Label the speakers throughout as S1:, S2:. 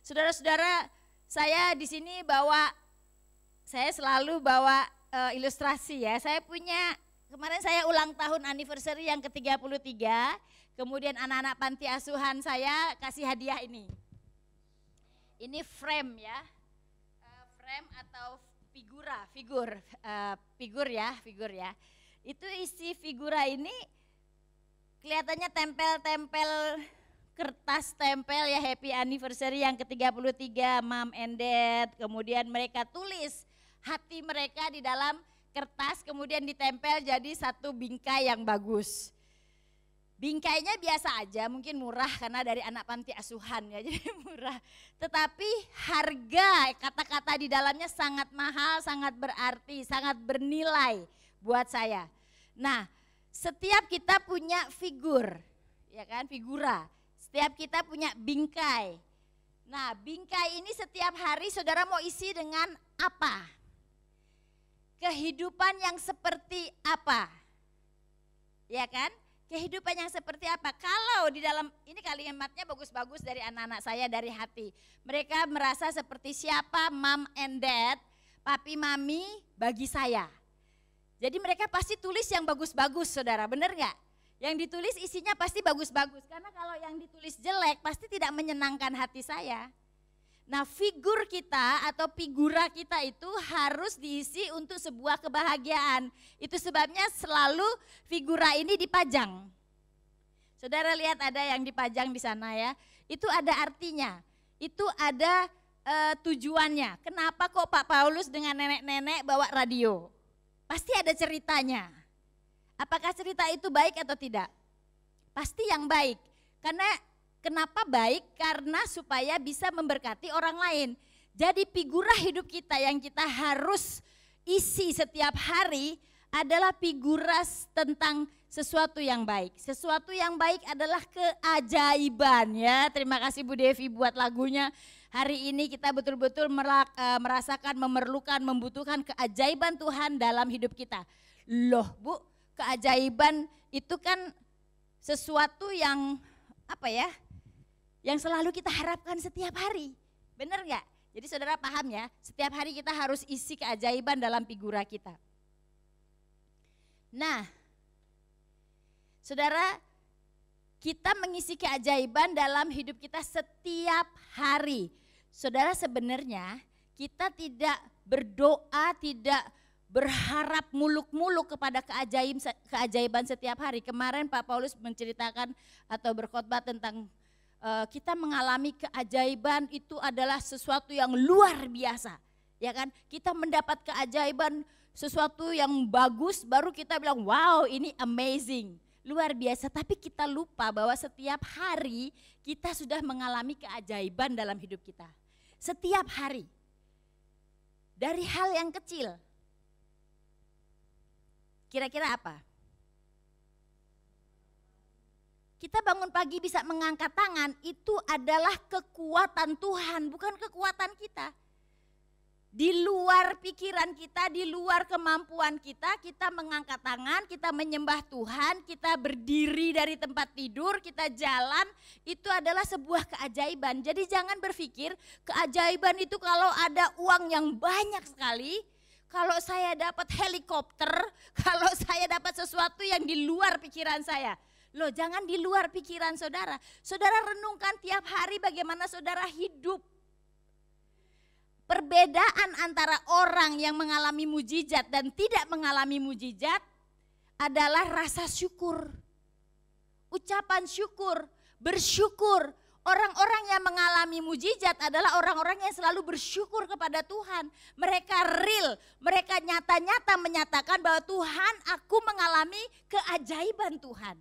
S1: Saudara-saudara, saya di sini saya selalu bawa ilustrasi ya. Kemarin saya ulang tahun anniversary yang ke-33, kemudian anak-anak panti asuhan saya kasih hadiah ini. Ini frame ya, frame atau figur ya. Itu isi figura ini kelihatannya tempel kertas tempel ya, happy anniversary yang ke-33 mom and dad, kemudian mereka tulis hati mereka di dalam kertas, kemudian ditempel jadi satu bingkai yang bagus. Bingkainya biasa aja, mungkin murah karena dari anak panti asuhan ya, jadi murah. Tetapi harga kata-kata di dalamnya sangat mahal, sangat berarti, sangat bernilai buat saya. Nah, setiap kita punya figur, ya kan, figura. Setiap kita punya bingkai. Nah, bingkai ini setiap hari saudara mau isi dengan apa? Kehidupan yang seperti apa? Ya kan? Kehidupan yang seperti apa? Kalau di dalam, ini kalimatnya bagus-bagus dari anak-anak saya, dari hati. Mereka merasa seperti siapa mom and dad, papi mami bagi saya. Jadi mereka pasti tulis yang bagus-bagus saudara, bener gak? Yang ditulis isinya pasti bagus-bagus, karena kalau yang ditulis jelek pasti tidak menyenangkan hati saya. Nah, figur kita atau figura kita itu harus diisi untuk sebuah kebahagiaan. Itu sebabnya selalu figura ini dipajang. Saudara lihat ada yang dipajang di sana ya, itu ada artinya, itu ada tujuannya. Kenapa kok Pak Paulus dengan nenek-nenek bawa radio? Pasti ada ceritanya. Apakah cerita itu baik atau tidak? Pasti yang baik. Karena kenapa baik? Karena supaya bisa memberkati orang lain. Jadi figura hidup kita yang kita harus isi setiap hari adalah figura tentang sesuatu yang baik. Sesuatu yang baik adalah keajaiban ya. Terima kasih Bu Devi buat lagunya. Hari ini kita betul-betul merasakan, memerlukan, membutuhkan keajaiban Tuhan dalam hidup kita. Loh Bu, keajaiban itu kan sesuatu yang apa ya, yang selalu kita harapkan setiap hari, benar gak? Jadi saudara paham ya, setiap hari kita harus isi keajaiban dalam figura kita. Nah, saudara, kita mengisi keajaiban dalam hidup kita setiap hari. Saudara, sebenarnya kita tidak berdoa, tidak berharap muluk-muluk kepada keajaiban setiap hari. Kemarin Pak Paulus menceritakan atau berkhotbah tentang kita mengalami keajaiban itu adalah sesuatu yang luar biasa. Ya kan? Kita mendapat keajaiban sesuatu yang bagus baru kita bilang wow ini amazing, luar biasa. Tapi kita lupa bahwa setiap hari kita sudah mengalami keajaiban dalam hidup kita. Setiap hari. Dari hal yang kecil. Kira-kira apa? Kita bangun pagi bisa mengangkat tangan, itu adalah kekuatan Tuhan, bukan kekuatan kita. Di luar pikiran kita, di luar kemampuan kita, kita mengangkat tangan, kita menyembah Tuhan, kita berdiri dari tempat tidur, kita jalan, itu adalah sebuah keajaiban. Jadi jangan berpikir keajaiban itu kalau ada uang yang banyak sekali, kalau saya dapat helikopter, kalau saya dapat sesuatu yang di luar pikiran saya. Loh, jangan di luar pikiran saudara. Saudara renungkan tiap hari bagaimana saudara hidup. Perbedaan antara orang yang mengalami mujizat dan tidak mengalami mujizat adalah rasa syukur. Ucapan syukur, bersyukur. Orang-orang yang mengalami mujizat adalah orang-orang yang selalu bersyukur kepada Tuhan. Mereka real, mereka nyata-nyata menyatakan bahwa Tuhan, aku mengalami keajaiban Tuhan.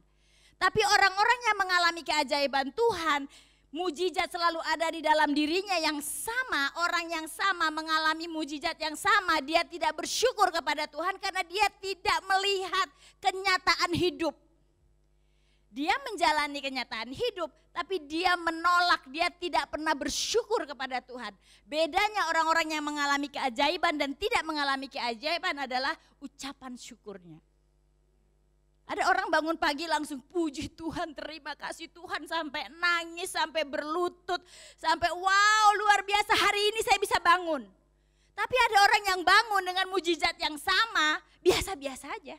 S1: Tapi orang-orang yang mengalami keajaiban Tuhan, mujizat selalu ada di dalam dirinya yang sama, orang yang sama mengalami mujizat yang sama, dia tidak bersyukur kepada Tuhan karena dia tidak melihat kenyataan hidup. Dia menjalani kenyataan hidup, tapi dia menolak, dia tidak pernah bersyukur kepada Tuhan. Bedanya orang-orang yang mengalami keajaiban dan tidak mengalami keajaiban adalah ucapan syukurnya. Ada orang bangun pagi langsung puji Tuhan, terima kasih Tuhan, sampai nangis, sampai berlutut, sampai wow luar biasa hari ini saya bisa bangun. Tapi ada orang yang bangun dengan mujizat yang sama, biasa-biasa aja.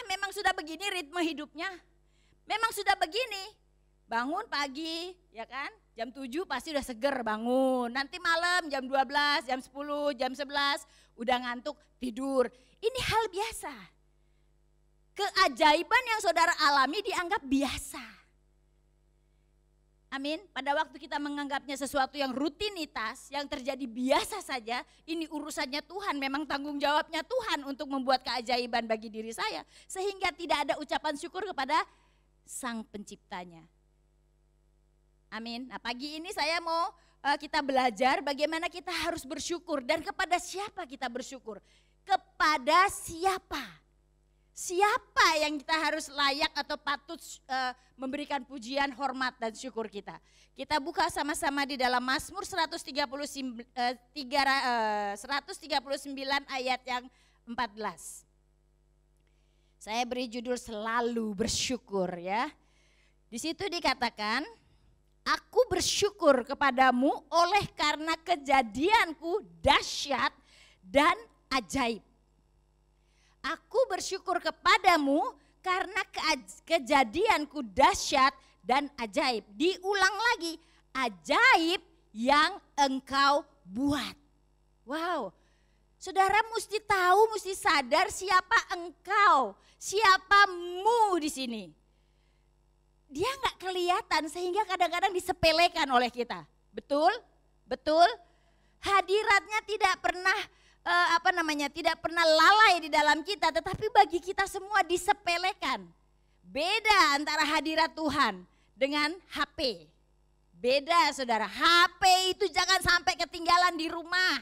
S1: Memang sudah begini ritme hidupnya, memang sudah begini. Bangun pagi, ya kan, jam 7 pasti udah seger bangun. Nanti malam jam 12, jam 10, jam 11, udah ngantuk tidur. Ini hal biasa. Keajaiban yang saudara alami dianggap biasa. Amin. Pada waktu kita menganggapnya sesuatu yang rutinitas, yang terjadi biasa saja, ini urusannya Tuhan, memang tanggung jawabnya Tuhan untuk membuat keajaiban bagi diri saya. Sehingga tidak ada ucapan syukur kepada Sang Penciptanya. Amin. Nah pagi ini saya mau kita belajar bagaimana kita harus bersyukur dan kepada siapa kita bersyukur. Kepada siapa? Siapa yang kita harus layak atau patut memberikan pujian, hormat dan syukur kita. Kita buka sama-sama di dalam Mazmur 139 ayat yang 14. Saya beri judul selalu bersyukur ya. Di situ dikatakan, aku bersyukur kepadamu oleh karena kejadianku dahsyat dan ajaib. Aku bersyukur kepadamu karena kejadianku dahsyat dan ajaib. Diulang lagi, ajaib yang engkau buat. Wow, saudara mesti tahu, mesti sadar siapa engkau, siapamu di sini. Dia nggak kelihatan sehingga kadang-kadang disepelekan oleh kita. Betul? Betul? Hadiratnya tidak pernah tidak pernah lalai di dalam kita, tetapi bagi kita semua disepelekan. Beda antara hadirat Tuhan dengan HP. Beda saudara, HP itu jangan sampai ketinggalan di rumah.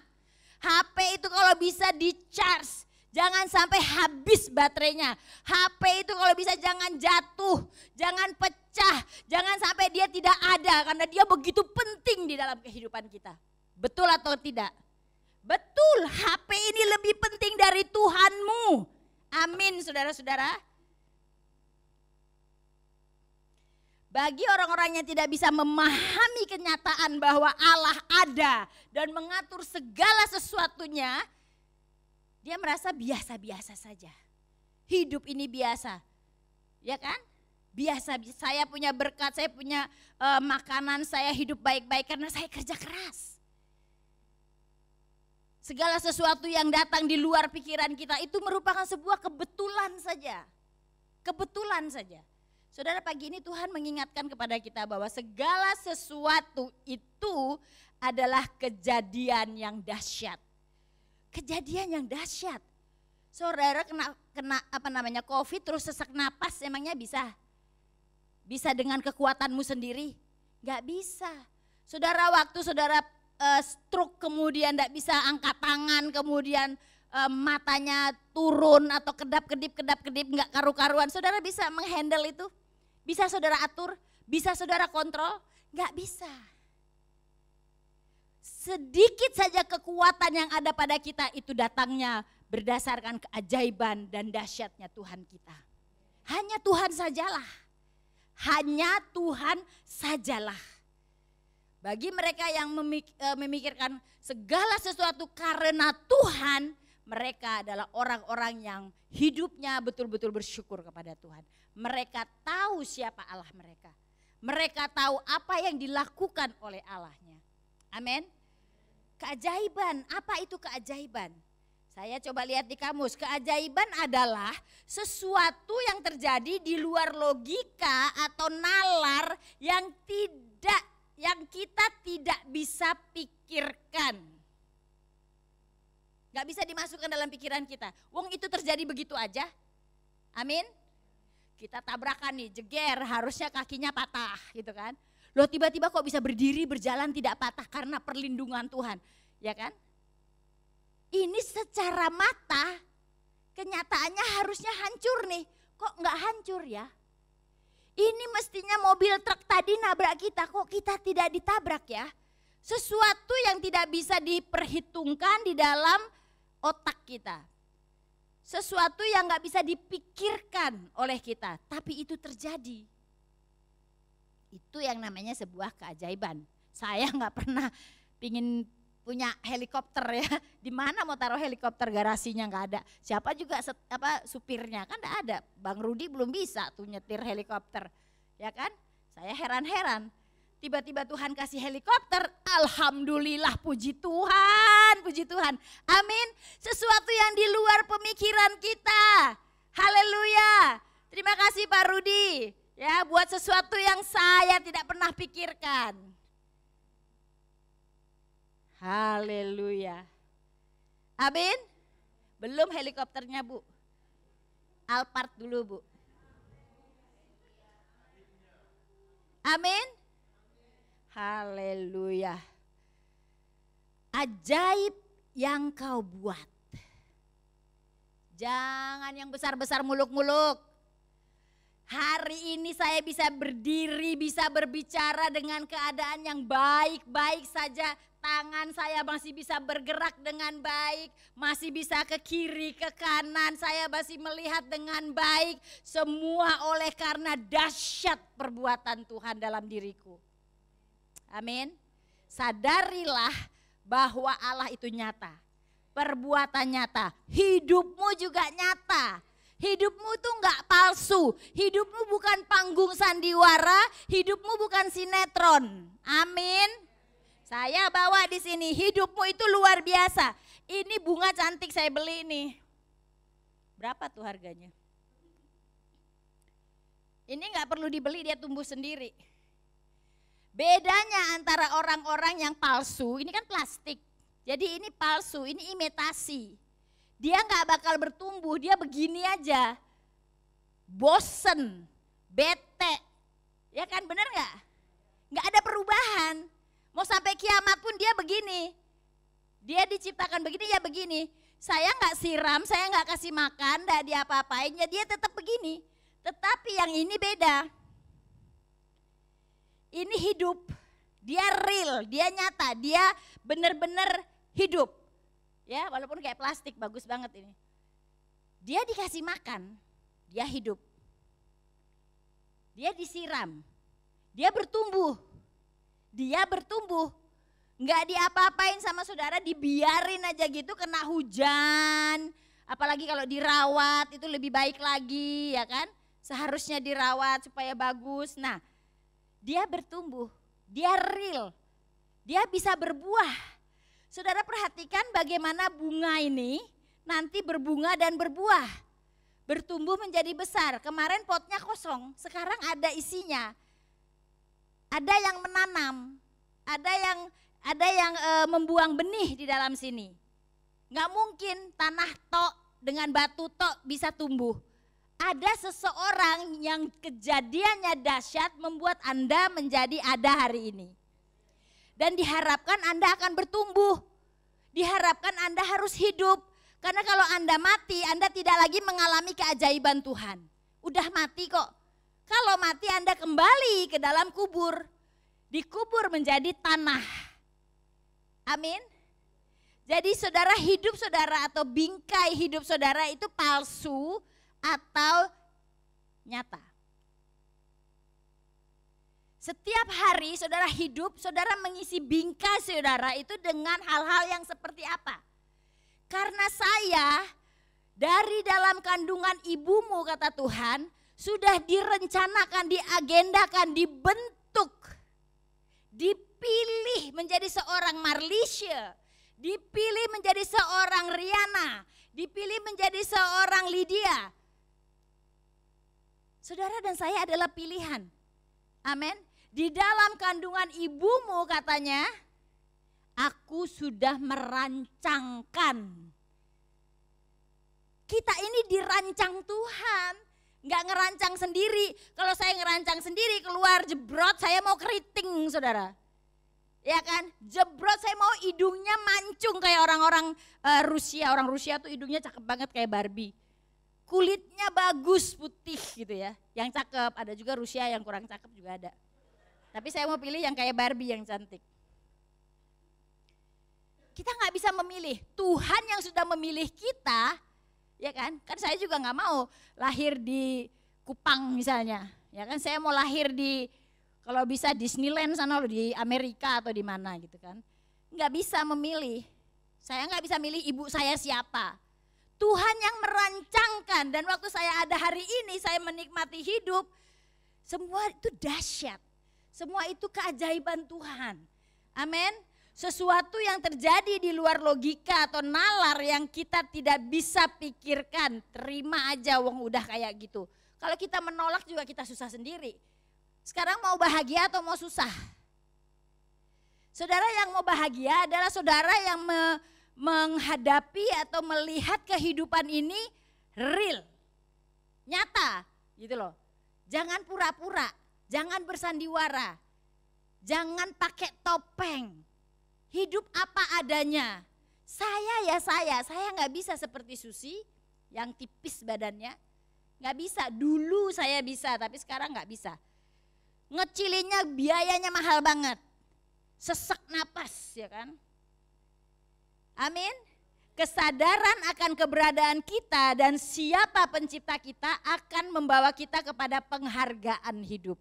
S1: HP itu kalau bisa di-charge, jangan sampai habis baterainya. HP itu kalau bisa jangan jatuh, jangan pecah, jangan sampai dia tidak ada karena dia begitu penting di dalam kehidupan kita. Betul atau tidak? Betul, HP ini lebih penting dari Tuhanmu. Amin saudara-saudara. Bagi orang-orang yang tidak bisa memahami kenyataan bahwa Allah ada dan mengatur segala sesuatunya, dia merasa biasa-biasa saja. Hidup ini biasa, ya kan? Biasa, saya punya berkat, saya punya makanan, saya hidup baik-baik karena saya kerja keras. Segala sesuatu yang datang di luar pikiran kita itu merupakan sebuah kebetulan saja. Kebetulan saja. Saudara, pagi ini Tuhan mengingatkan kepada kita bahwa segala sesuatu itu adalah kejadian yang dahsyat. Kejadian yang dahsyat. Saudara kena COVID terus sesak napas, emangnya bisa? Bisa dengan kekuatanmu sendiri? Gak bisa. Saudara, waktu saudara stroke kemudian tidak bisa angkat tangan, kemudian matanya turun atau kedap-kedip nggak karu-karuan, saudara bisa menghandle itu? Bisa saudara atur? Bisa saudara kontrol? Nggak bisa. Sedikit saja kekuatan yang ada pada kita itu datangnya berdasarkan keajaiban dan dahsyatnya Tuhan kita. Hanya Tuhan sajalah. Hanya Tuhan sajalah. Bagi mereka yang memikirkan segala sesuatu karena Tuhan, mereka adalah orang-orang yang hidupnya betul-betul bersyukur kepada Tuhan. Mereka tahu siapa Allah mereka. Mereka tahu apa yang dilakukan oleh Allahnya. Amin. Keajaiban, apa itu keajaiban? Saya coba lihat di kamus, keajaiban adalah sesuatu yang terjadi di luar logika atau nalar yang kita tidak bisa pikirkan. Gak bisa dimasukkan dalam pikiran kita. Wong itu terjadi begitu aja. Amin. Kita tabrakan nih, jeger, harusnya kakinya patah gitu kan. Loh tiba-tiba kok bisa berdiri, berjalan tidak patah karena perlindungan Tuhan. Ya kan? Ini secara mata kenyataannya harusnya hancur nih. Kok gak hancur ya? Ini mestinya mobil truk tadi nabrak kita, kok kita tidak ditabrak ya? Sesuatu yang tidak bisa diperhitungkan di dalam otak kita. sesuatu yang gak bisa dipikirkan oleh kita, tapi itu terjadi. Itu yang namanya sebuah keajaiban. Saya gak pernah pingin punya helikopter ya. Di mana mau taruh helikopter, garasinya gak ada. Siapa juga supirnya, kan gak ada. Bang Rudi belum bisa tuh nyetir helikopter, ya kan? Saya heran-heran. Tiba-tiba Tuhan kasih helikopter, alhamdulillah, puji Tuhan, puji Tuhan. Amin. Sesuatu yang di luar pemikiran kita. Haleluya. Terima kasih Pak Rudi ya buat sesuatu yang saya tidak pernah pikirkan. Haleluya. Amin. Belum helikopternya Bu. Alphard dulu Bu. Amin. Haleluya. Ajaib yang kau buat. Jangan yang besar-besar muluk-muluk. Hari ini saya bisa berdiri, bisa berbicara dengan keadaan yang baik-baik saja. Tangan saya masih bisa bergerak dengan baik, masih bisa ke kiri, ke kanan. Saya masih melihat dengan baik. Semua oleh karena dahsyat perbuatan Tuhan dalam diriku. Amin. Sadarilah bahwa Allah itu nyata. Perbuatan nyata. Hidupmu juga nyata. Hidupmu itu enggak palsu. Hidupmu bukan panggung sandiwara. Hidupmu bukan sinetron. Amin. Saya bawa di sini. Hidupmu itu luar biasa. Ini bunga cantik saya beli nih. Berapa tuh harganya? Ini enggak perlu dibeli, dia tumbuh sendiri. Bedanya antara orang-orang yang palsu, ini kan plastik. Jadi ini palsu, ini imitasi. Dia gak bakal bertumbuh, dia begini aja. Bosen, bete. Ya kan, bener gak? Gak ada perubahan. Mau sampai kiamat pun dia begini. Dia diciptakan begini, ya begini. Saya gak siram, saya gak kasih makan, gak diapa-apain, ya dia tetap begini. Tetapi yang ini beda. Ini hidup, dia real, dia nyata, dia benar-benar hidup. Ya, walaupun kayak plastik, bagus banget ini. Dia dikasih makan, dia hidup. Dia disiram, dia bertumbuh. Dia bertumbuh. Enggak diapa-apain sama saudara, dibiarin aja gitu kena hujan. Apalagi kalau dirawat itu lebih baik lagi, ya kan? Seharusnya dirawat supaya bagus. Nah, dia bertumbuh, dia real, dia bisa berbuah. Saudara perhatikan bagaimana bunga ini nanti berbunga dan berbuah. Bertumbuh menjadi besar, kemarin potnya kosong, sekarang ada isinya. Ada yang menanam, ada yang membuang benih di dalam sini. Nggak mungkin tanah tok dengan batu tok bisa tumbuh. Ada seseorang yang kejadiannya dahsyat membuat Anda menjadi ada hari ini. Dan diharapkan Anda akan bertumbuh. Diharapkan Anda harus hidup. Karena kalau Anda mati, Anda tidak lagi mengalami keajaiban Tuhan. Udah mati kok. Kalau mati Anda kembali ke dalam kubur. Dikubur menjadi tanah. Amin. Jadi saudara, hidup saudara atau bingkai hidup saudara itu palsu atau nyata. Setiap hari saudara hidup, saudara mengisi bingkai saudara itu dengan hal-hal yang seperti apa? Karena saya dari dalam kandungan ibumu kata Tuhan, sudah direncanakan, diagendakan, dibentuk, dipilih menjadi seorang Marlisha, dipilih menjadi seorang Riana, dipilih menjadi seorang Lydia. Saudara dan saya adalah pilihan. Amin. Di dalam kandungan ibumu katanya, aku sudah merancangkan. Kita ini dirancang Tuhan, nggak ngerancang sendiri. Kalau saya ngerancang sendiri keluar jebrot, saya mau keriting saudara. Ya kan, jebrot saya mau hidungnya mancung kayak orang-orang Rusia. Orang Rusia tuh hidungnya cakep banget kayak Barbie. Kulitnya bagus putih gitu ya, yang cakep. Ada juga Rusia yang kurang cakep juga ada. Tapi saya mau pilih yang kayak Barbie yang cantik. Kita nggak bisa memilih, Tuhan yang sudah memilih kita, Ya kan? Kan saya juga nggak mau lahir di Kupang misalnya. Ya kan, saya mau lahir di kalau bisa Disneyland sana loh, di Amerika atau di mana gitu kan. Nggak bisa memilih. Saya nggak bisa milih ibu saya siapa. Tuhan yang merancangkan, dan waktu saya ada hari ini saya menikmati hidup. Semua itu dahsyat. Semua itu keajaiban Tuhan. Amin. Sesuatu yang terjadi di luar logika atau nalar yang kita tidak bisa pikirkan. Terima aja wong udah kayak gitu. Kalau kita menolak juga kita susah sendiri. Sekarang mau bahagia atau mau susah? Saudara yang mau bahagia adalah saudara yang menghadapi atau melihat kehidupan ini real, nyata gitu loh. Jangan pura-pura, jangan bersandiwara, jangan pakai topeng. Hidup apa adanya. Saya nggak bisa seperti Susi yang tipis badannya. Nggak bisa, dulu saya bisa tapi sekarang nggak bisa. Ngecilinnya biayanya mahal banget. Sesak napas ya kan. Amin. Kesadaran akan keberadaan kita dan siapa pencipta kita akan membawa kita kepada penghargaan hidup.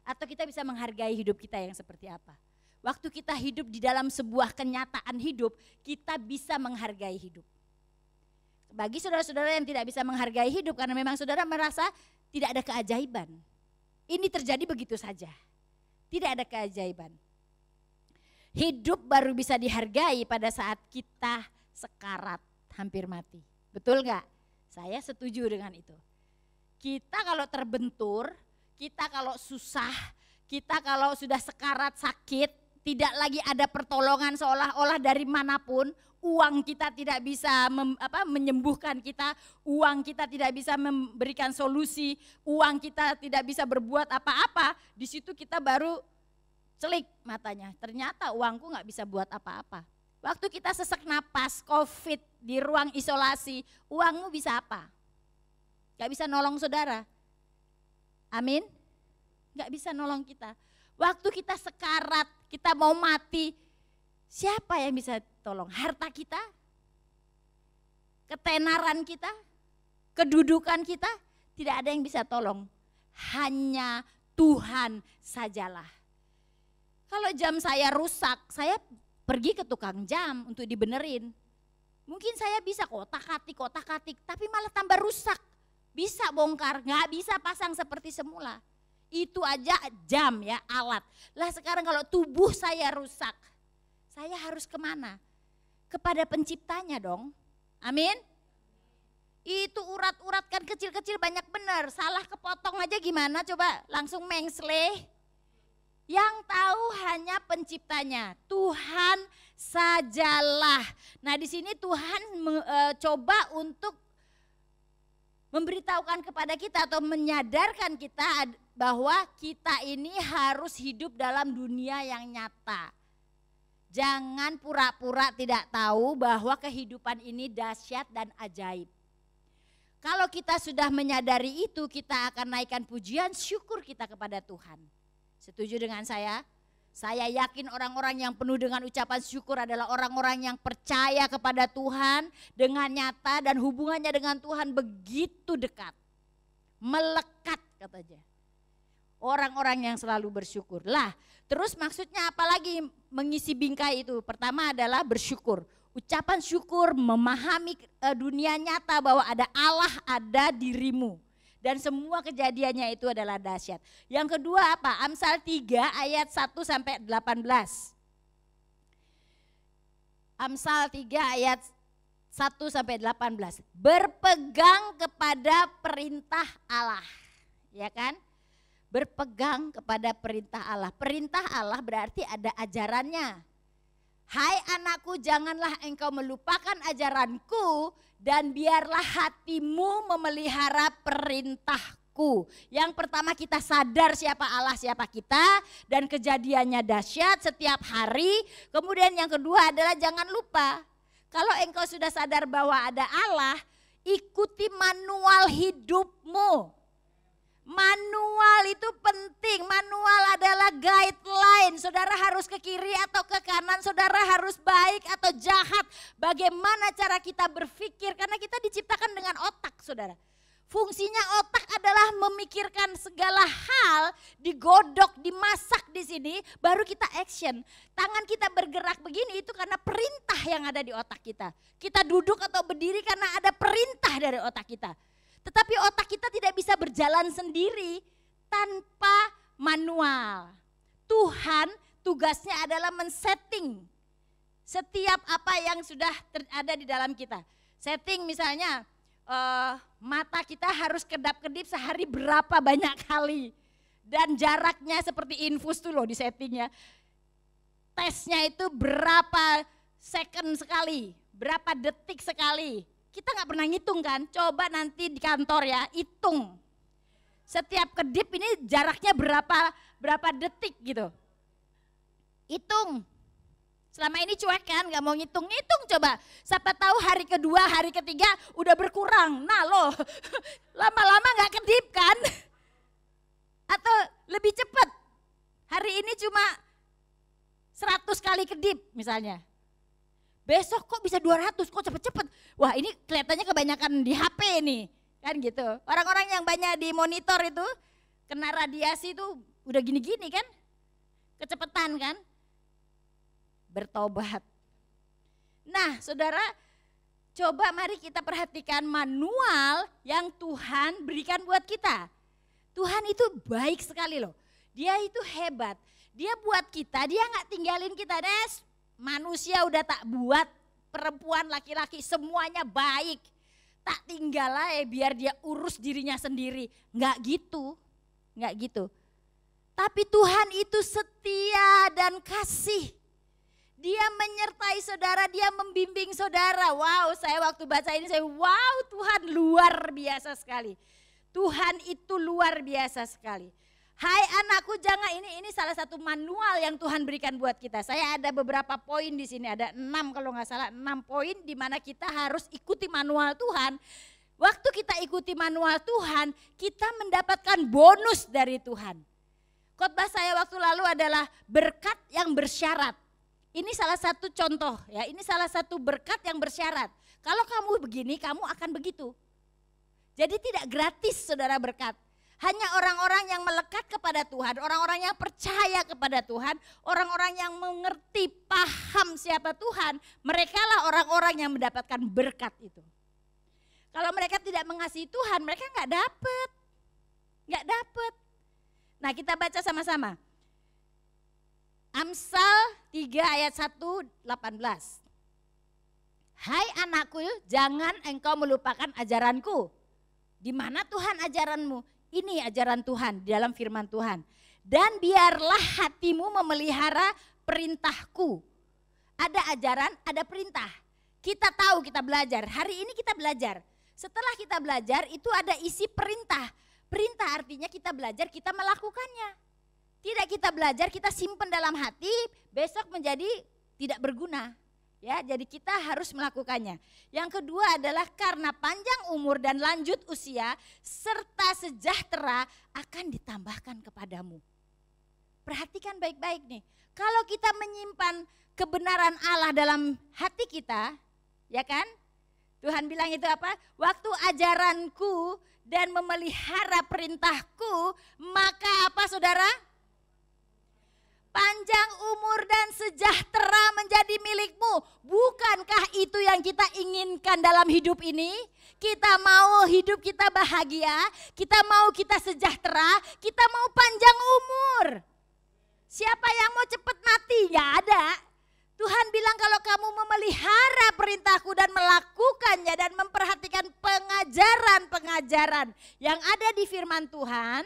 S1: Atau kita bisa menghargai hidup kita yang seperti apa. Waktu kita hidup di dalam sebuah kenyataan hidup, kita bisa menghargai hidup. Bagi saudara-saudara yang tidak bisa menghargai hidup karena memang saudara merasa tidak ada keajaiban. Ini terjadi begitu saja. Tidak ada keajaiban. Hidup baru bisa dihargai pada saat kita sekarat, hampir mati. Betul gak? Saya setuju dengan itu. Kita kalau terbentur, kita kalau susah, kita kalau sudah sekarat sakit, tidak lagi ada pertolongan seolah-olah dari manapun, uang kita tidak bisa menyembuhkan kita, uang kita tidak bisa memberikan solusi, uang kita tidak bisa berbuat apa-apa, di situ kita baru celik matanya. Ternyata uangku nggak bisa buat apa-apa. Waktu kita sesak napas, COVID di ruang isolasi, uangmu bisa apa? Nggak bisa nolong saudara. Amin? Nggak bisa nolong kita. Waktu kita sekarat, kita mau mati, siapa yang bisa tolong? Harta kita? Ketenaran kita? Kedudukan kita? Tidak ada yang bisa tolong. Hanya Tuhan sajalah. Kalau jam saya rusak, saya pergi ke tukang jam untuk dibenerin. Mungkin saya bisa kotak-katik, tapi malah tambah rusak. Bisa bongkar, nggak bisa pasang seperti semula. Itu aja jam ya, alat. Lah sekarang kalau tubuh saya rusak, saya harus kemana? Kepada penciptanya dong. Amin. Itu urat-urat kan kecil-kecil banyak benar. Salah kepotong aja gimana coba langsung mengsleh. Yang tahu hanya penciptanya, Tuhan sajalah. Nah di sini Tuhan coba untuk memberitahukan kepada kita atau menyadarkan kita bahwa kita ini harus hidup dalam dunia yang nyata. Jangan pura-pura tidak tahu bahwa kehidupan ini dahsyat dan ajaib. Kalau kita sudah menyadari itu, kita akan naikkan pujian syukur kita kepada Tuhan. Setuju dengan saya? Saya yakin orang-orang yang penuh dengan ucapan syukur adalah orang-orang yang percaya kepada Tuhan dengan nyata dan hubungannya dengan Tuhan begitu dekat. Melekat katanya. Orang-orang yang selalu bersyukur. Lah, terus maksudnya apalagi mengisi bingkai itu? Pertama adalah bersyukur. Ucapan syukur memahami dunia nyata bahwa ada Allah, ada dirimu. Dan semua kejadiannya itu adalah dahsyat. Yang kedua apa? Amsal 3 ayat 1 sampai 18. Amsal 3 ayat 1 sampai 18. Berpegang kepada perintah Allah. Ya kan? Berpegang kepada perintah Allah. Perintah Allah berarti ada ajarannya. Hai anakku, janganlah engkau melupakan ajaranku dan biarlah hatimu memelihara perintahku. Yang pertama kita sadar siapa Allah, siapa kita dan kejadiannya dahsyat setiap hari. Kemudian yang kedua adalah jangan lupa. Kalau engkau sudah sadar bahwa ada Allah, ikuti manual hidupmu. Manual itu penting, manual adalah guideline. Saudara harus ke kiri atau ke kanan, saudara harus baik atau jahat. Bagaimana cara kita berpikir, karena kita diciptakan dengan otak, saudara. Fungsinya otak adalah memikirkan segala hal, digodok, dimasak di sini, baru kita action. Tangan kita bergerak begini itu karena perintah yang ada di otak kita. Kita duduk atau berdiri karena ada perintah dari otak kita. Tetapi otak kita tidak bisa berjalan sendiri tanpa manual. Tuhan tugasnya adalah men-setting setiap apa yang sudah ada di dalam kita. Setting misalnya mata kita harus kedap-kedip sehari berapa banyak kali. Dan jaraknya seperti infus tuh loh di settingnya. Tesnya itu berapa second sekali, berapa detik sekali. Kita nggak pernah ngitung kan, coba nanti di kantor ya, hitung. Setiap kedip ini jaraknya berapa detik gitu. Hitung. Selama ini cuek kan, nggak mau ngitung coba. Siapa tahu hari kedua, hari ketiga udah berkurang. Nah loh, lama-lama nggak kedip kan. Atau lebih cepat, hari ini cuma 100 kali kedip misalnya. Besok kok bisa 200, kok cepet-cepet. Wah ini kelihatannya kebanyakan di HP nih, kan gitu. Orang-orang yang banyak di monitor itu, kena radiasi itu udah gini-gini kan. Kecepatan kan. Bertobat. Nah saudara, coba mari kita perhatikan manual yang Tuhan berikan buat kita. Tuhan itu baik sekali loh. Dia itu hebat. Dia buat kita, dia gak tinggalin kita. Manusia udah tak buat, perempuan, laki-laki semuanya baik. Tak tinggal lah biar dia urus dirinya sendiri. Enggak gitu, enggak gitu. Tapi Tuhan itu setia dan kasih. Dia menyertai saudara, dia membimbing saudara. Wow, saya waktu baca ini wow, Tuhan luar biasa sekali. Tuhan itu luar biasa sekali. Hai anakku, jangan ini salah satu manual yang Tuhan berikan buat kita. Saya ada beberapa poin di sini, ada 6 kalau nggak salah, 6 poin di mana kita harus ikuti manual Tuhan. Waktu kita ikuti manual Tuhan, kita mendapatkan bonus dari Tuhan. Khotbah saya waktu lalu adalah berkat yang bersyarat. Ini salah satu contoh ya, ini salah satu berkat yang bersyarat. Kalau kamu begini, kamu akan begitu. Jadi tidak gratis saudara berkat. Hanya orang-orang yang melekat kepada Tuhan, orang-orang yang percaya kepada Tuhan, orang-orang yang mengerti, paham siapa Tuhan, merekalah orang-orang yang mendapatkan berkat itu. Kalau mereka tidak mengasihi Tuhan, mereka nggak dapat. Nggak dapat. Nah kita baca sama-sama. Amsal 3 ayat 1, 18. Hai anakku, jangan engkau melupakan ajaranku. Di mana Tuhan ajaranmu? Ini ajaran Tuhan di dalam firman Tuhan. Dan biarlah hatimu memelihara perintahku. Ada ajaran, ada perintah. Kita tahu, kita belajar. Hari ini kita belajar. Setelah kita belajar itu ada isi perintah. Perintah artinya kita belajar, kita melakukannya. Tidak kita belajar, kita simpan dalam hati, besok menjadi tidak berguna. Ya, jadi kita harus melakukannya. Yang kedua adalah karena panjang umur dan lanjut usia serta sejahtera akan ditambahkan kepadamu. Perhatikan baik-baik nih. Kalau kita menyimpan kebenaran Allah dalam hati kita, ya kan? Tuhan bilang itu apa? Waktu ajaranku dan memelihara perintahku, maka apa saudara? Panjang umur dan sejahtera menjadi milikmu. Bukankah itu yang kita inginkan dalam hidup ini? Kita mau hidup kita bahagia, kita mau kita sejahtera, kita mau panjang umur. Siapa yang mau cepat mati? Gak ada. Tuhan bilang kalau kamu memelihara perintahku dan melakukannya dan memperhatikan pengajaran-pengajaran yang ada di firman Tuhan,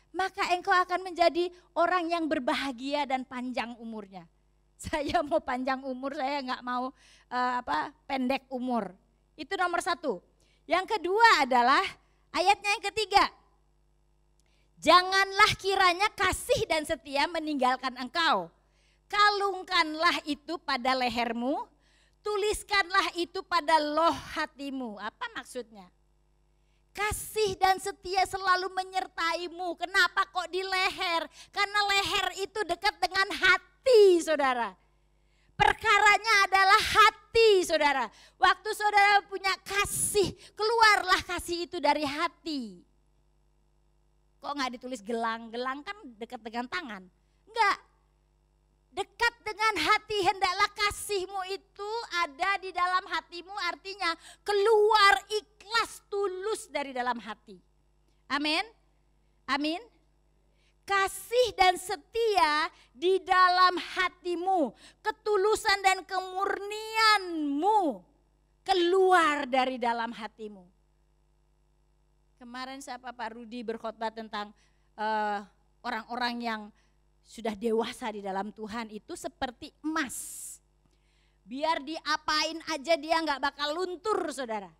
S1: maka engkau akan menjadi orang yang berbahagia dan panjang umurnya. Saya mau panjang umur, saya nggak mau pendek umur. Itu nomor 1. Yang kedua adalah ayatnya yang ketiga. Janganlah kiranya kasih dan setia meninggalkan engkau. Kalungkanlah itu pada lehermu, tuliskanlah itu pada loh hatimu. Apa maksudnya? Kasih kasih dan setia selalu menyertaimu. Kenapa kok di leher? Karena leher itu dekat dengan hati, saudara. Perkaranya adalah hati, saudara. Waktu saudara punya kasih, keluarlah kasih itu dari hati. Kok nggak ditulis gelang? Gelang kan dekat dengan tangan. Enggak. Dekat dengan hati, hendaklah kasihmu itu ada di dalam hatimu, artinya keluar ikhlas tulus dari dalam hati. Amin. Amin. Kasih dan setia di dalam hatimu, ketulusan dan kemurnianmu keluar dari dalam hatimu. Kemarin siapa Pak Rudi berkhotbah tentang orang-orang yang sudah dewasa di dalam Tuhan itu seperti emas. Biar diapain aja dia nggak bakal luntur, saudara.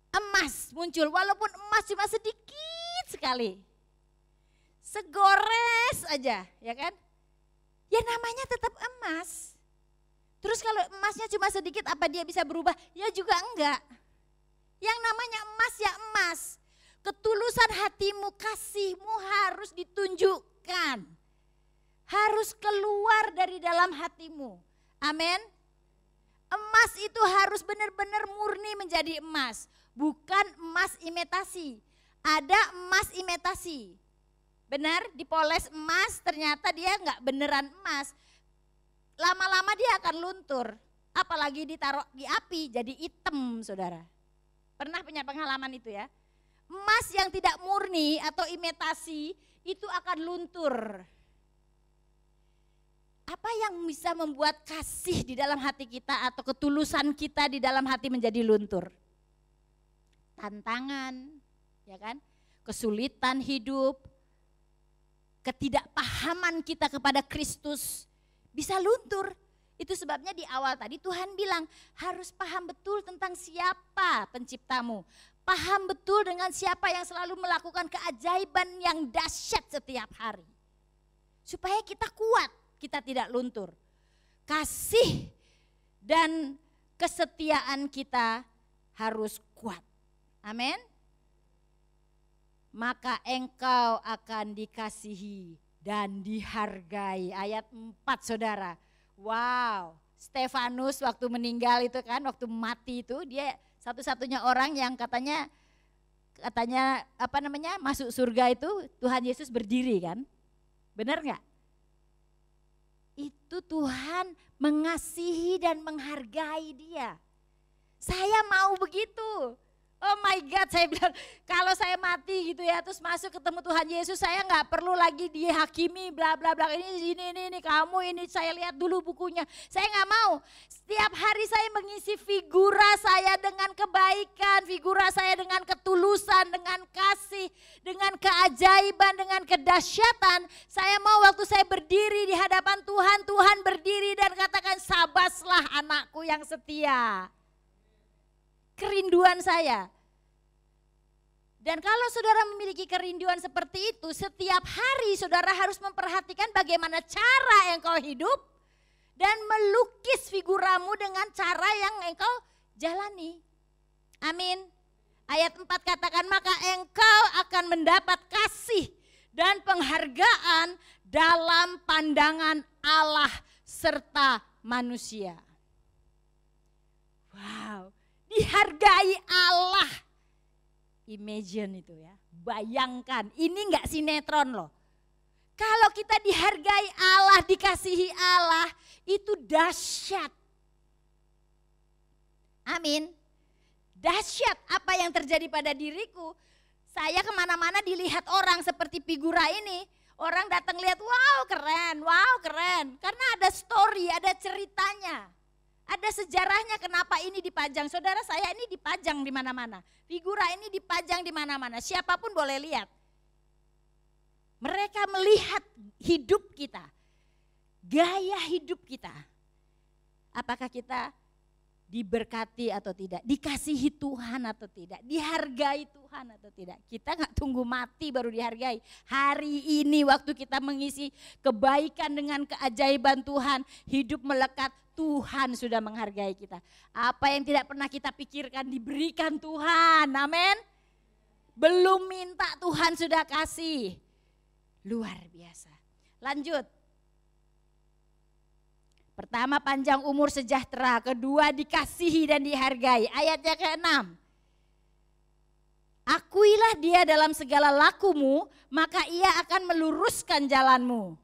S1: Emas muncul, walaupun emas cuma sedikit sekali. Segores aja, ya kan? Ya namanya tetap emas. Terus kalau emasnya cuma sedikit, apa dia bisa berubah? Ya juga enggak. Yang namanya emas ya emas. Ketulusan hatimu, kasihmu harus ditunjukkan. Harus keluar dari dalam hatimu. Amin. Emas itu harus benar-benar murni menjadi emas. Bukan emas imitasi. Ada emas imitasi. Benar, dipoles emas ternyata dia enggak beneran emas. Lama-lama dia akan luntur. Apalagi ditaruh di api jadi hitam, saudara. Pernah punya pengalaman itu ya. Emas yang tidak murni atau imitasi itu akan luntur. Apa yang bisa membuat kasih di dalam hati kita atau ketulusan kita di dalam hati menjadi luntur? Tantangan, ya kan? Kesulitan hidup, ketidakpahaman kita kepada Kristus bisa luntur. Itu sebabnya di awal tadi Tuhan bilang harus paham betul tentang siapa penciptamu. Paham betul dengan siapa yang selalu melakukan keajaiban yang dahsyat setiap hari. Supaya kita kuat, kita tidak luntur. Kasih dan kesetiaan kita harus kuat. Amin. Maka engkau akan dikasihi dan dihargai. Ayat 4 saudara. Wow, Stefanus waktu meninggal itu kan, waktu mati itu dia satu-satunya orang yang katanya masuk surga itu Tuhan Yesus berdiri kan. Benar nggak? Itu Tuhan mengasihi dan menghargai dia. Saya mau begitu. Oh my God, saya bilang kalau saya mati gitu ya, terus masuk ketemu Tuhan Yesus, saya nggak perlu lagi dihakimi bla bla bla, ini kamu ini saya lihat dulu bukunya. Saya nggak mau. Setiap hari saya mengisi figura saya dengan kebaikan, figura saya dengan ketulusan, dengan kasih, dengan keajaiban, dengan kedahsyatan. Saya mau waktu saya berdiri di hadapan Tuhan, Tuhan berdiri dan katakan sabaslah anakku yang setia. Kerinduan saya. Dan kalau saudara memiliki kerinduan seperti itu, setiap hari saudara harus memperhatikan bagaimana cara engkau hidup dan melukis figuramu dengan cara yang engkau jalani. Amin. Ayat 4 katakan, maka engkau akan mendapat kasih dan penghargaan dalam pandangan Allah serta manusia. Wow. Dihargai Allah. Imagine itu ya, bayangkan, ini enggak sinetron loh. Kalau kita dihargai Allah, dikasihi Allah, itu dahsyat. Amin. Dahsyat apa yang terjadi pada diriku. Saya kemana-mana dilihat orang seperti figura ini. Orang datang lihat, wow keren. Karena ada story, ada ceritanya. Ada sejarahnya kenapa ini dipajang. Saudara saya ini dipajang di mana-mana. Figura ini dipajang di mana-mana. Siapapun boleh lihat. Mereka melihat hidup kita. Gaya hidup kita. Apakah kita diberkati atau tidak? Dikasihi Tuhan atau tidak? Dihargai Tuhan atau tidak? Kita gak tunggu mati baru dihargai. Hari ini waktu kita mengisi kebaikan dengan keajaiban Tuhan. Hidup melekat. Tuhan sudah menghargai kita. Apa yang tidak pernah kita pikirkan diberikan Tuhan. Amin. Belum minta Tuhan sudah kasih. Luar biasa. Lanjut. Pertama, panjang umur sejahtera. Kedua, dikasihi dan dihargai. Ayatnya ke-6. Akuilah dia dalam segala lakumu, maka ia akan meluruskan jalanmu.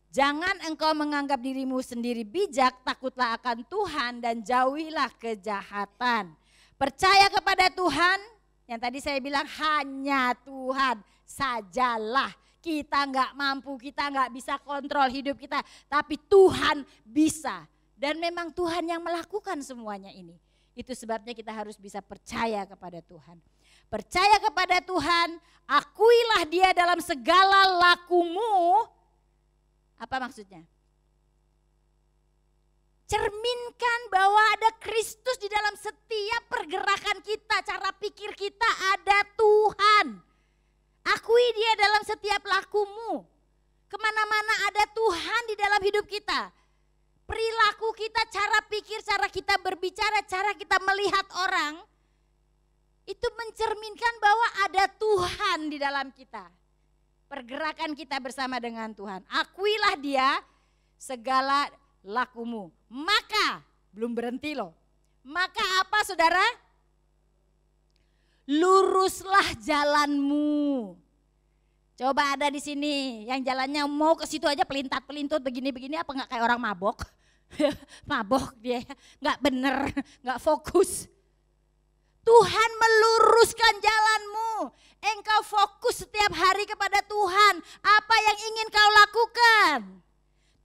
S1: Jangan engkau menganggap dirimu sendiri bijak, takutlah akan Tuhan dan jauhilah kejahatan. Percaya kepada Tuhan, yang tadi saya bilang hanya Tuhan sajalah. Kita nggak mampu, kita nggak bisa kontrol hidup kita, tapi Tuhan bisa. Dan memang Tuhan yang melakukan semuanya ini. Itu sebabnya kita harus bisa percaya kepada Tuhan. Percaya kepada Tuhan, akuilah dia dalam segala lakumu. Apa maksudnya? Cerminkan bahwa ada Kristus di dalam setiap pergerakan kita, cara pikir kita ada Tuhan. Akui dia dalam setiap lakumu. Kemana-mana ada Tuhan di dalam hidup kita. Perilaku kita, cara pikir, cara kita berbicara, cara kita melihat orang. Itu mencerminkan bahwa ada Tuhan di dalam kita. Pergerakan kita bersama dengan Tuhan. Akuilah dia segala lakumu. Maka, belum berhenti loh. Maka apa saudara? Luruslah jalanmu. Coba ada di sini yang jalannya mau ke situ aja pelintat-pelintut begini-begini, apa nggak kayak orang mabok? Mabok dia, nggak bener, nggak fokus. Tuhan meluruskan jalanmu. Engkau fokus setiap hari kepada Tuhan. Apa yang ingin kau lakukan?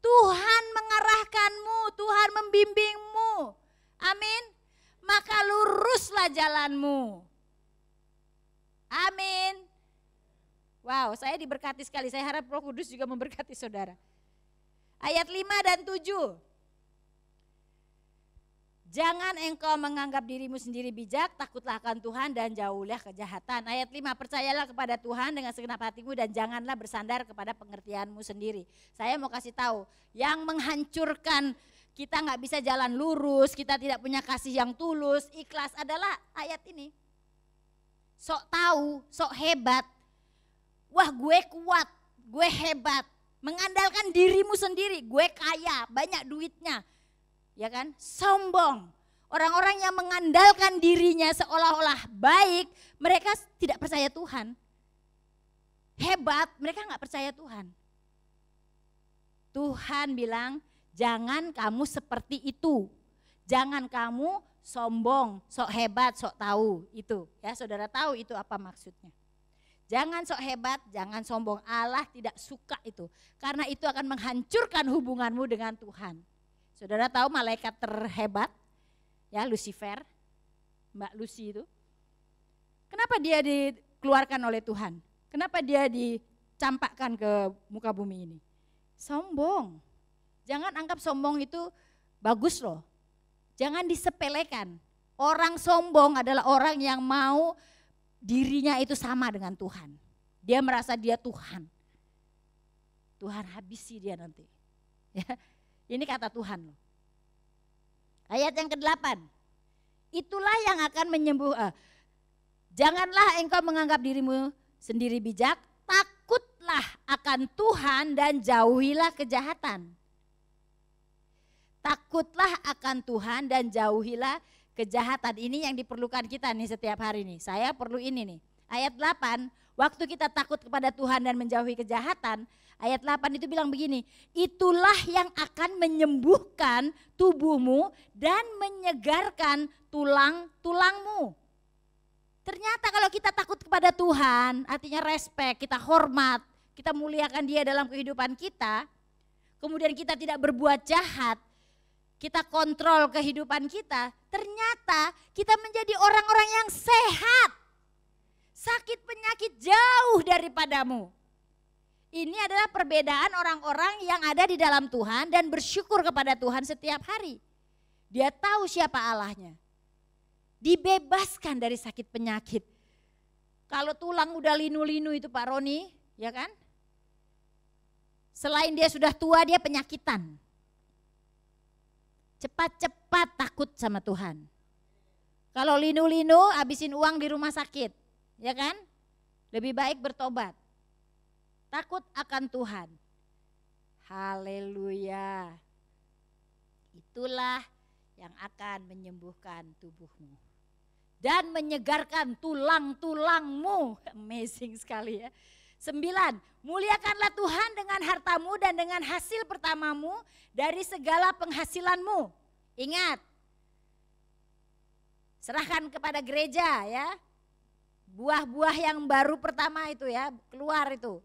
S1: Tuhan mengarahkanmu, Tuhan membimbingmu. Amin. Maka luruslah jalanmu. Amin. Wow, saya diberkati sekali. Saya harap Roh Kudus juga memberkati saudara. Ayat 5 dan 7. Jangan engkau menganggap dirimu sendiri bijak, takutlah akan Tuhan dan jauhilah kejahatan. Ayat 5, percayalah kepada Tuhan dengan segenap hatimu dan janganlah bersandar kepada pengertianmu sendiri. Saya mau kasih tahu, yang menghancurkan kita nggak bisa jalan lurus, kita tidak punya kasih yang tulus, ikhlas adalah ayat ini. Sok tahu, sok hebat, wah gue kuat, gue hebat, mengandalkan dirimu sendiri, gue kaya, banyak duitnya. Ya kan, sombong. Orang-orang yang mengandalkan dirinya seolah-olah baik, mereka tidak percaya Tuhan. Hebat, mereka nggak percaya Tuhan. Tuhan bilang, jangan kamu seperti itu. Jangan kamu sombong, sok hebat, sok tahu. Itu ya, saudara tahu itu apa maksudnya. Jangan sok hebat, jangan sombong. Allah tidak suka itu. Karena itu akan menghancurkan hubunganmu dengan Tuhan. Saudara tahu malaikat terhebat, ya Lucifer, Mbak Lucy itu. Kenapa dia dikeluarkan oleh Tuhan? Kenapa dia dicampakkan ke muka bumi ini? Sombong. Jangan anggap sombong itu bagus loh. Jangan disepelekan. Orang sombong adalah orang yang mau dirinya itu sama dengan Tuhan. Dia merasa dia Tuhan. Tuhan habisi dia nanti. Ya. Ini kata Tuhan loh. Ayat yang ke-8. Itulah yang akan janganlah engkau menganggap dirimu sendiri bijak, takutlah akan Tuhan dan jauhilah kejahatan. Takutlah akan Tuhan dan jauhilah kejahatan. Ini yang diperlukan kita nih setiap hari nih. Saya perlu ini nih. Ayat 8, waktu kita takut kepada Tuhan dan menjauhi kejahatan, ayat 8 itu bilang begini, itulah yang akan menyembuhkan tubuhmu dan menyegarkan tulang-tulangmu. Ternyata kalau kita takut kepada Tuhan, artinya respect, kita hormat, kita muliakan dia dalam kehidupan kita, kemudian kita tidak berbuat jahat, kita kontrol kehidupan kita, ternyata kita menjadi orang-orang yang sehat. Sakit penyakit jauh daripadamu. Ini adalah perbedaan orang-orang yang ada di dalam Tuhan dan bersyukur kepada Tuhan setiap hari. Dia tahu siapa Allahnya. Dibebaskan dari sakit penyakit. Kalau tulang udah linu-linu itu Pak Roni, ya kan? Selain dia sudah tua, dia penyakitan. Cepat-cepat takut sama Tuhan. Kalau linu-linu habisin uang di rumah sakit, ya kan? Lebih baik bertobat. Takut akan Tuhan. Haleluya. Itulah yang akan menyembuhkan tubuhmu. Dan menyegarkan tulang-tulangmu. Amazing sekali ya. 9, muliakanlah Tuhan dengan hartamu dan dengan hasil pertamamu dari segala penghasilanmu. Ingat, serahkan kepada gereja ya. Buah-buah yang baru pertama itu ya, keluar itu.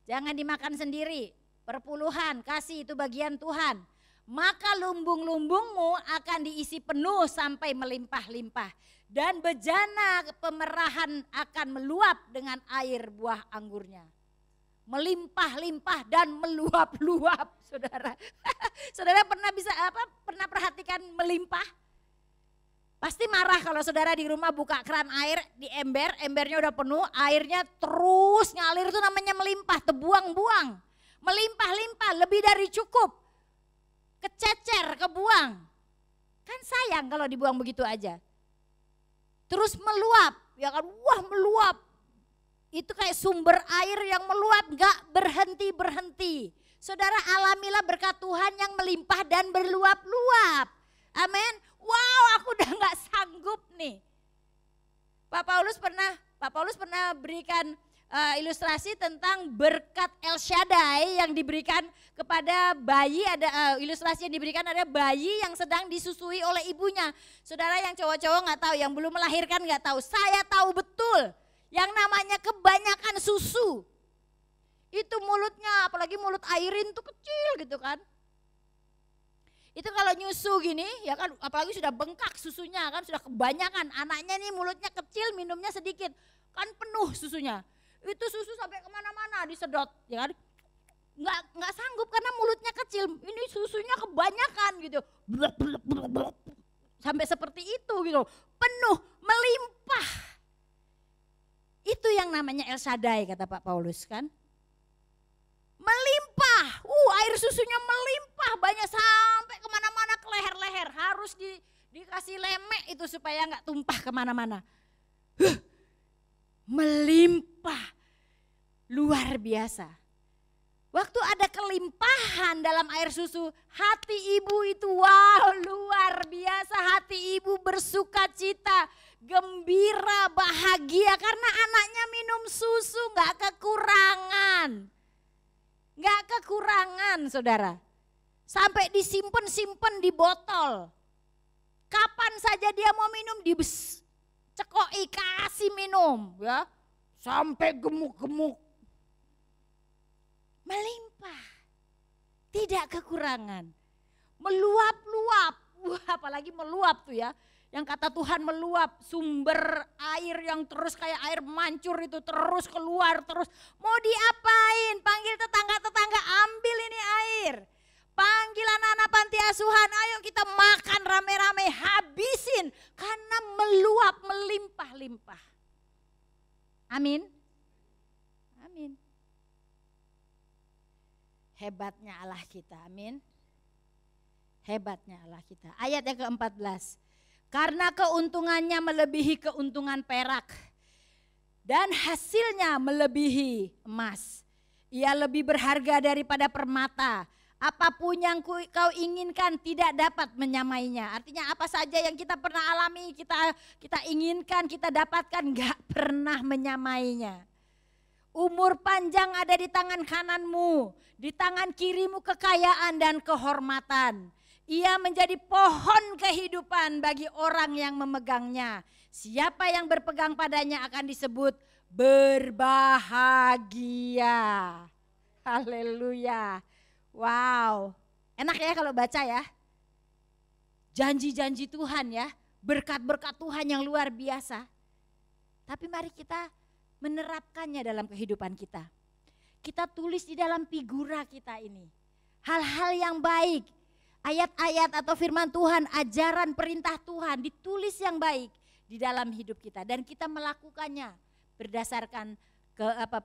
S1: Jangan dimakan sendiri, perpuluhan, kasih itu bagian Tuhan. Maka lumbung-lumbungmu akan diisi penuh sampai melimpah-limpah. Dan bejana pemerahan akan meluap dengan air buah anggurnya. Melimpah-limpah dan meluap-luap, saudara. Saudara pernah perhatikan melimpah? Pasti marah kalau saudara di rumah buka keran air di ember, embernya udah penuh, airnya terus ngalir, itu namanya melimpah, terbuang-buang. Melimpah-limpah, lebih dari cukup. Kececer, kebuang. Kan sayang kalau dibuang begitu aja. Terus meluap, ya kan, wah meluap. Itu kayak sumber air yang meluap, gak berhenti-berhenti. Saudara alamilah berkat Tuhan yang melimpah dan berluap-luap. Amin. Wow, aku udah gak sanggup nih. Pak Paulus pernah berikan ilustrasi tentang berkat El Shaddai yang diberikan kepada bayi. Ada ilustrasi yang diberikan, ada bayi yang sedang disusui oleh ibunya. Saudara yang cowok-cowok gak tahu, yang belum melahirkan gak tahu. Saya tahu betul yang namanya kebanyakan susu. Itu mulutnya, apalagi mulut Airin tuh kecil gitu kan. Itu kalau nyusu gini ya kan, apalagi sudah bengkak susunya kan, sudah kebanyakan. Anaknya nih mulutnya kecil, minumnya sedikit, kan penuh susunya. Itu susu sampai kemana-mana disedot, ya kan? Nggak sanggup karena mulutnya kecil. Ini susunya kebanyakan gitu, sampai seperti itu gitu, penuh, melimpah. Itu yang namanya El Shaddai kata Pak Paulus kan. Melimpah, air susunya melimpah banyak sampai kemana-mana ke leher-leher. Harus dikasih lemek itu supaya nggak tumpah kemana-mana. Melimpah, luar biasa. Waktu ada kelimpahan dalam air susu, hati ibu itu wow luar biasa. Hati ibu bersuka cita, gembira, bahagia karena anaknya minum susu nggak kekurangan. Nggak kekurangan saudara. Sampai disimpan di botol. Kapan saja dia mau minum cekoi kasih minum ya. Sampai gemuk-gemuk. Melimpah. Tidak kekurangan. Meluap-luap. Wah, apalagi meluap tuh ya. Yang kata Tuhan meluap, sumber air yang terus kayak air mancur itu terus keluar terus. Mau diapain? Panggil tetangga-tetangga, ambil ini air. Panggil anak-anak panti asuhan, ayo kita makan rame-rame, habisin. Karena meluap, melimpah-limpah. Amin. Amin. Hebatnya Allah kita, amin. Hebatnya Allah kita. Ayat yang ke-14. Karena keuntungannya melebihi keuntungan perak dan hasilnya melebihi emas. Ia lebih berharga daripada permata. Apapun yang kau inginkan tidak dapat menyamainya. Artinya apa saja yang kita pernah alami, kita inginkan, kita dapatkan, gak pernah menyamainya. Umur panjang ada di tangan kananmu, di tangan kirimu kekayaan dan kehormatan. Ia menjadi pohon kehidupan bagi orang yang memegangnya. Siapa yang berpegang padanya akan disebut berbahagia. Haleluya. Wow. Enak ya kalau baca ya. Janji-janji Tuhan ya. Berkat-berkat Tuhan yang luar biasa. Tapi mari kita menerapkannya dalam kehidupan kita. Kita tulis di dalam figura kita ini. Hal-hal yang baik. Ayat-ayat atau firman Tuhan, ajaran perintah Tuhan ditulis yang baik di dalam hidup kita dan kita melakukannya berdasarkan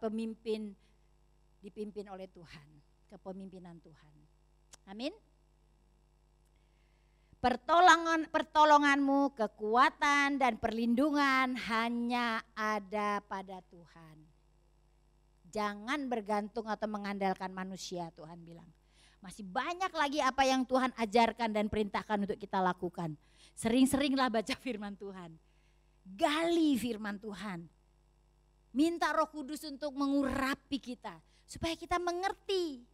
S1: pemimpin dipimpin oleh Tuhan, kepemimpinan Tuhan. Amin. Pertolonganmu, kekuatan dan perlindungan hanya ada pada Tuhan. Jangan bergantung atau mengandalkan manusia, Tuhan bilang. Masih banyak lagi apa yang Tuhan ajarkan dan perintahkan untuk kita lakukan. Sering-seringlah baca firman Tuhan. Gali firman Tuhan. Minta Roh Kudus untuk mengurapi kita. Supaya kita mengerti.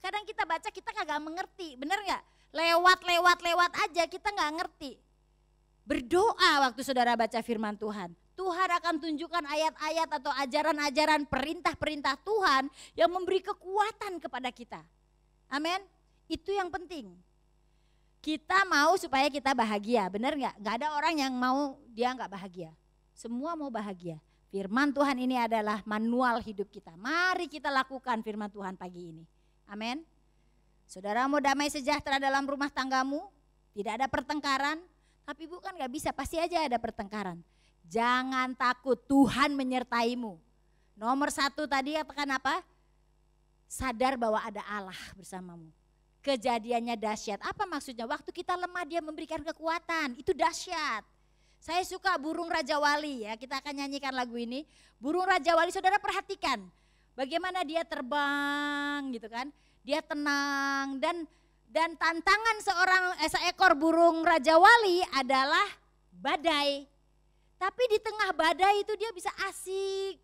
S1: Kadang kita baca kita kagak mengerti, benar gak? Lewat aja kita gak ngerti. Berdoa waktu saudara baca firman Tuhan. Tuhan akan tunjukkan ayat-ayat atau ajaran-ajaran perintah-perintah Tuhan yang memberi kekuatan kepada kita. Amin. Itu yang penting. Kita mau supaya kita bahagia, benar nggak? Nggak ada orang yang mau dia nggak bahagia. Semua mau bahagia. Firman Tuhan ini adalah manual hidup kita. Mari kita lakukan firman Tuhan pagi ini. Amin. Saudara mau damai sejahtera dalam rumah tanggamu, tidak ada pertengkaran. Tapi bukan nggak bisa, pasti aja ada pertengkaran. Jangan takut, Tuhan menyertaimu. Nomor 1 tadi katakan apa? Sadar bahwa ada Allah bersamamu. Kejadiannya dahsyat. Apa maksudnya? Waktu kita lemah dia memberikan kekuatan. Itu dahsyat. Saya suka burung Raja Wali ya. Kita akan nyanyikan lagu ini. Burung Raja Wali, saudara perhatikan. Bagaimana dia terbang gitu kan. Dia tenang dan tantangan seekor burung Raja Wali adalah badai. Tapi di tengah badai itu dia bisa asik.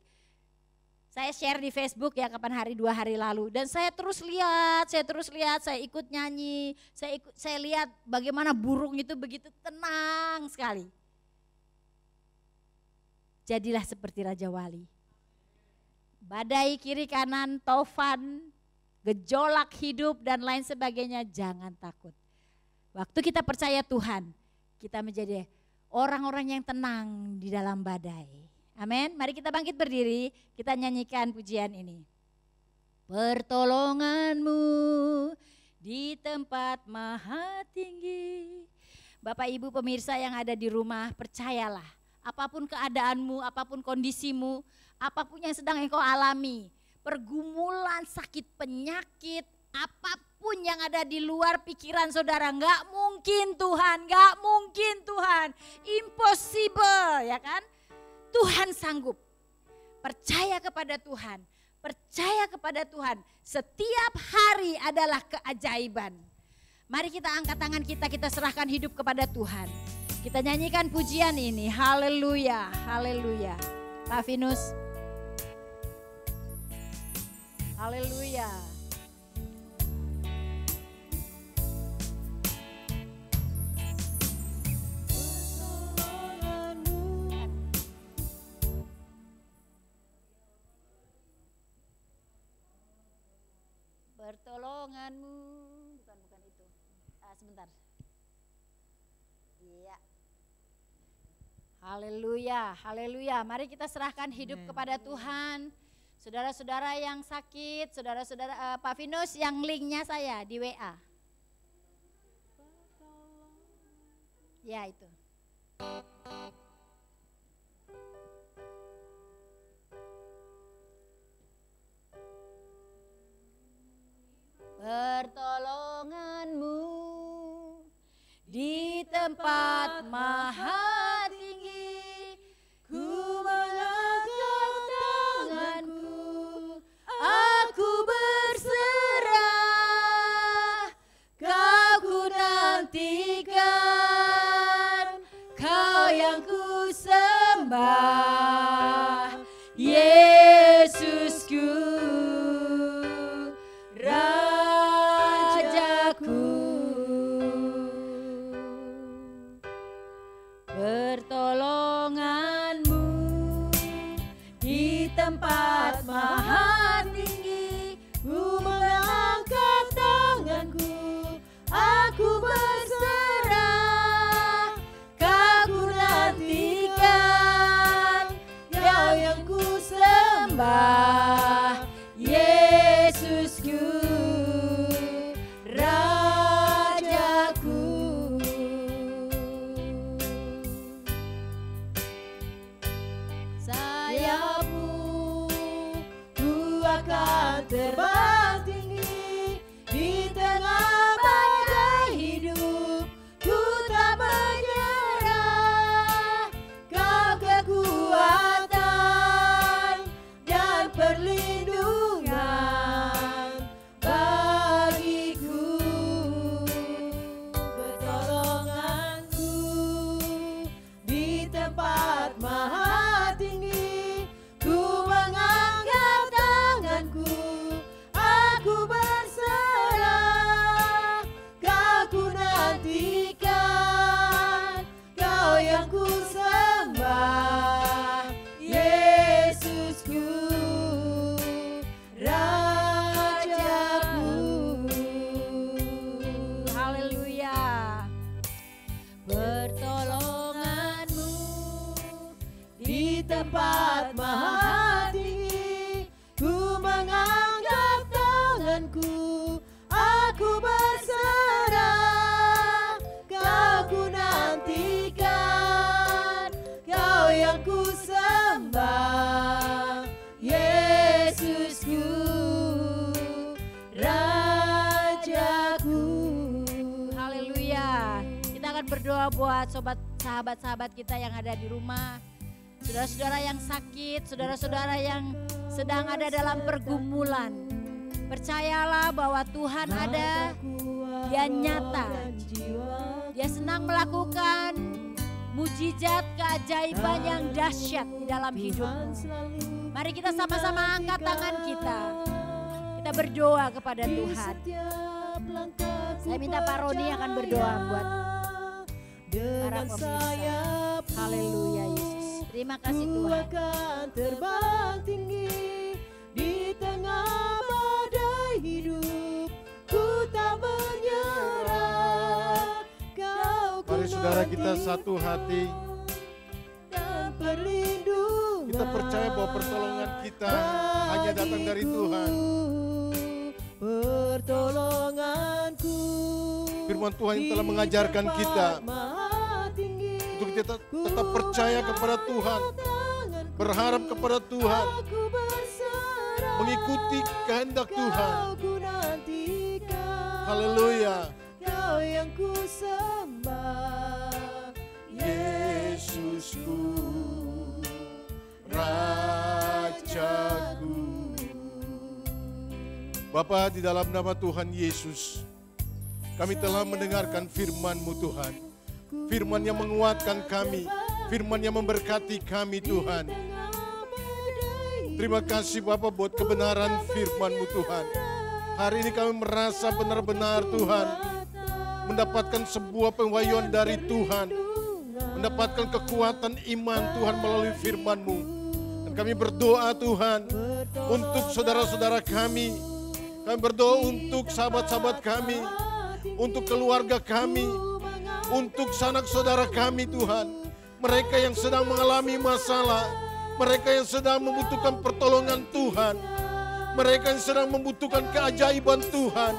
S1: Saya share di Facebook ya kapan hari 2 hari lalu dan saya terus lihat, saya ikut nyanyi, saya lihat bagaimana burung itu begitu tenang sekali. Jadilah seperti Raja Wali. Badai kiri kanan, taufan, gejolak hidup dan lain sebagainya, jangan takut. Waktu kita percaya Tuhan, kita menjadi orang-orang yang tenang di dalam badai. Amin. Mari kita bangkit berdiri, kita nyanyikan pujian ini. Pertolonganmu di tempat maha tinggi. Bapak Ibu pemirsa yang ada di rumah, percayalah. Apapun keadaanmu, apapun kondisimu, apapun yang sedang engkau alami. Pergumulan, sakit, penyakit, apapun yang ada di luar pikiran saudara. Gak mungkin Tuhan, gak mungkin Tuhan. Impossible ya kan. Tuhan sanggup. Percaya kepada Tuhan. Percaya kepada Tuhan. Setiap hari adalah keajaiban. Mari kita angkat tangan kita serahkan hidup kepada Tuhan. Kita nyanyikan pujian ini. Haleluya, haleluya. Pak Vinus. Haleluya. Pertolonganmu, bukan itu. Sebentar. Iya. Haleluya, haleluya. Mari kita serahkan hidup kepada Tuhan. Saudara-saudara yang sakit, saudara-saudara Pak Vinus yang linknya saya di WA. Ya itu. Pertolonganmu di tempat maha tinggi, ku mengangkat tanganku, aku berserah, kau ku nantikan, kau yang ku sembah, Yesusku. Pertolonganmu di tempat maha tinggi, ku mengangkat tanganku, aku berserah, kau ku nantikan, kau yang ku sembah, Yesusku. Terbang tinggi di tengah badai hidup, ku tak menyerah, kau kekuatan dan perlindungan. buat sahabat-sahabat kita yang ada di rumah. Saudara-saudara yang sakit, saudara-saudara yang sedang ada dalam pergumulan. Percayalah bahwa Tuhan ada, Dia nyata. Dia senang melakukan mujizat keajaiban yang dahsyat di dalam hidupmu. Mari kita sama-sama angkat tangan kita. Kita berdoa kepada Tuhan. Saya minta Pak Roni akan berdoa buat para pemirsa. Haleluya Yesus. Terima kasih Tuhan.
S2: Terbang tinggi di tengah badai hidup, ku tak menyerah.
S3: Mari saudara kita satu hati. Kita percaya bahwa pertolongan kita hanya datang dari Tuhan.
S2: Pertolonganku.
S3: Firman Tuhan yang telah mengajarkan kita untuk kita tetap percaya kepada Tuhan, berharap kepada Tuhan, mengikuti kehendak Tuhan. Haleluya.
S2: Kau yang ku sembah,
S3: Yesusku, Rajaku. Bapa, di dalam nama Tuhan Yesus, kami telah mendengarkan firman-Mu Tuhan. Firman yang menguatkan kami, firman yang memberkati kami Tuhan. Terima kasih Bapa buat kebenaran firman-Mu Tuhan. Hari ini kami merasa benar-benar Tuhan mendapatkan sebuah pengwayuan dari Tuhan, mendapatkan kekuatan iman Tuhan melalui firman-Mu. Dan kami berdoa Tuhan untuk saudara-saudara kami berdoa untuk sahabat-sahabat kami, untuk keluarga kami, untuk sanak saudara kami Tuhan. Mereka yang sedang mengalami masalah, mereka yang sedang membutuhkan pertolongan Tuhan, mereka yang sedang membutuhkan keajaiban Tuhan,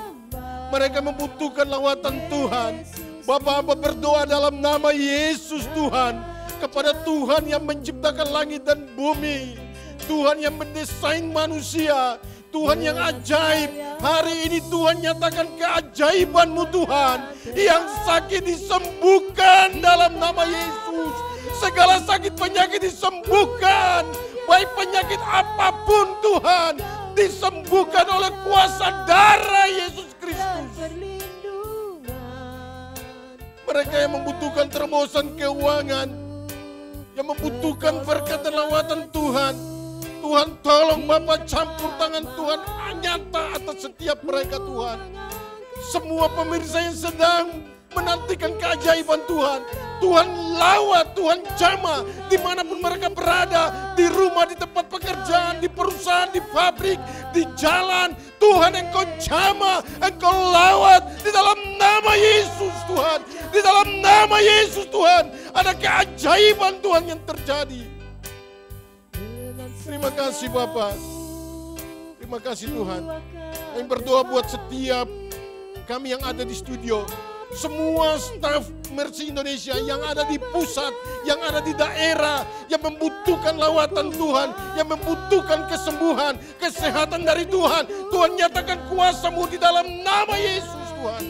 S3: mereka membutuhkan lawatan Tuhan. Bapak berdoa dalam nama Yesus Tuhan, kepada Tuhan yang menciptakan langit dan bumi, Tuhan yang mendesain manusia, Tuhan yang ajaib. Hari ini Tuhan nyatakan keajaiban-Mu Tuhan. Yang sakit disembuhkan dalam nama Yesus. Segala sakit penyakit disembuhkan. Baik penyakit apapun Tuhan, disembuhkan oleh kuasa darah Yesus Kristus. Mereka yang membutuhkan terobosan keuangan, yang membutuhkan berkat dan lawatan Tuhan, Tuhan tolong Bapak campur tangan Tuhan nyata atas setiap mereka Tuhan. Semua pemirsa yang sedang menantikan keajaiban Tuhan, Tuhan lawat, Tuhan jamah dimanapun mereka berada, di rumah, di tempat pekerjaan, di perusahaan, di pabrik, di jalan. Tuhan Engkau jamah, Engkau lawat di dalam nama Yesus Tuhan. Di dalam nama Yesus Tuhan, ada keajaiban Tuhan yang terjadi. Terima kasih Bapak. Terima kasih Tuhan. Kami berdoa buat setiap kami yang ada di studio. Semua staf Mercy Indonesia yang ada di pusat, yang ada di daerah, yang membutuhkan lawatan Tuhan, yang membutuhkan kesembuhan, kesehatan dari Tuhan. Tuhan nyatakan kuasa-Mu di dalam nama Yesus Tuhan.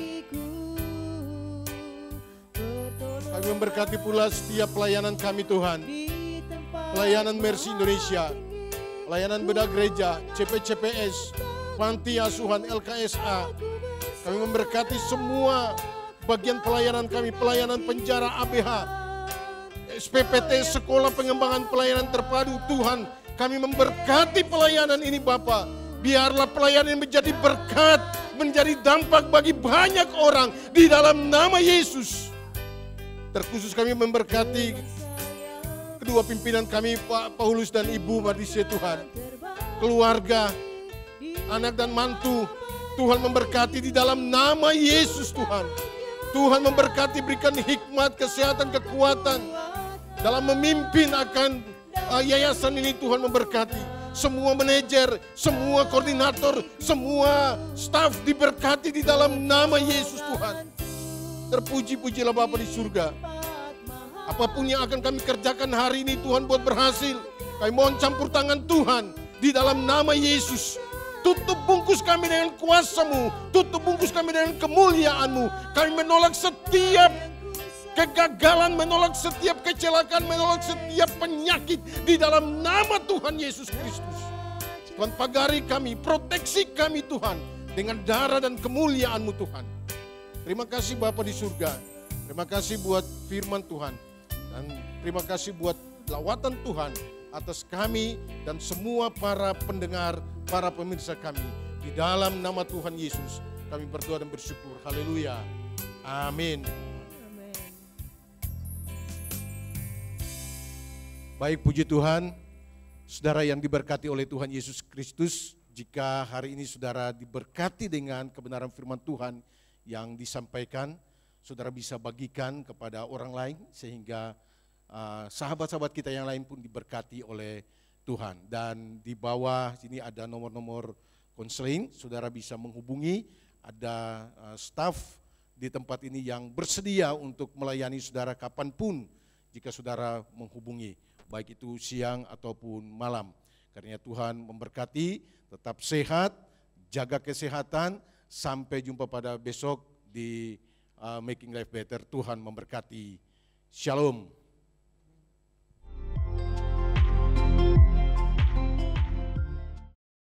S3: Kami memberkati pula setiap pelayanan kami Tuhan. Pelayanan Mercy Indonesia, pelayanan bedah gereja, CPCPS, Panti Asuhan, LKSA. Kami memberkati semua bagian pelayanan kami, pelayanan penjara ABH, SPPT, Sekolah Pengembangan Pelayanan Terpadu. Tuhan, kami memberkati pelayanan ini Bapa. Biarlah pelayanan menjadi berkat, menjadi dampak bagi banyak orang di dalam nama Yesus. Terkhusus kami memberkati kedua pimpinan kami, Pak Paulus dan Ibu Madise Tuhan. Keluarga, anak dan mantu, Tuhan memberkati di dalam nama Yesus Tuhan. Tuhan memberkati, berikan hikmat, kesehatan, kekuatan dalam memimpin akan yayasan ini. Tuhan memberkati semua manajer, semua koordinator, semua staf diberkati di dalam nama Yesus Tuhan. Terpuji-pujilah Bapa di surga. Apapun yang akan kami kerjakan hari ini Tuhan buat berhasil. Kami mohon campur tangan Tuhan di dalam nama Yesus. Tutup bungkus kami dengan kuasa-Mu, tutup bungkus kami dengan kemuliaan-Mu. Kami menolak setiap kegagalan, menolak setiap kecelakaan, menolak setiap penyakit di dalam nama Tuhan Yesus Kristus. Tuhan, pagari kami, proteksi kami Tuhan dengan darah dan kemuliaan-Mu Tuhan. Terima kasih Bapa di surga. Terima kasih buat firman Tuhan. Dan terima kasih buat lawatan Tuhan atas kami dan semua para pendengar, para pemirsa kami. Di dalam nama Tuhan Yesus kami berdoa dan bersyukur. Haleluya. Amin. Baik, puji Tuhan. Saudara yang diberkati oleh Tuhan Yesus Kristus, jika hari ini saudara diberkati dengan kebenaran firman Tuhan yang disampaikan, saudara bisa bagikan kepada orang lain sehingga sahabat-sahabat kita yang lain pun diberkati oleh Tuhan. Dan di bawah sini ada nomor-nomor konseling, saudara bisa menghubungi, ada staf di tempat ini yang bersedia untuk melayani saudara kapanpun jika saudara menghubungi, baik itu siang ataupun malam. Karena Tuhan memberkati, tetap sehat, jaga kesehatan, sampai jumpa pada besok di Making Life Better. Tuhan memberkati. Shalom.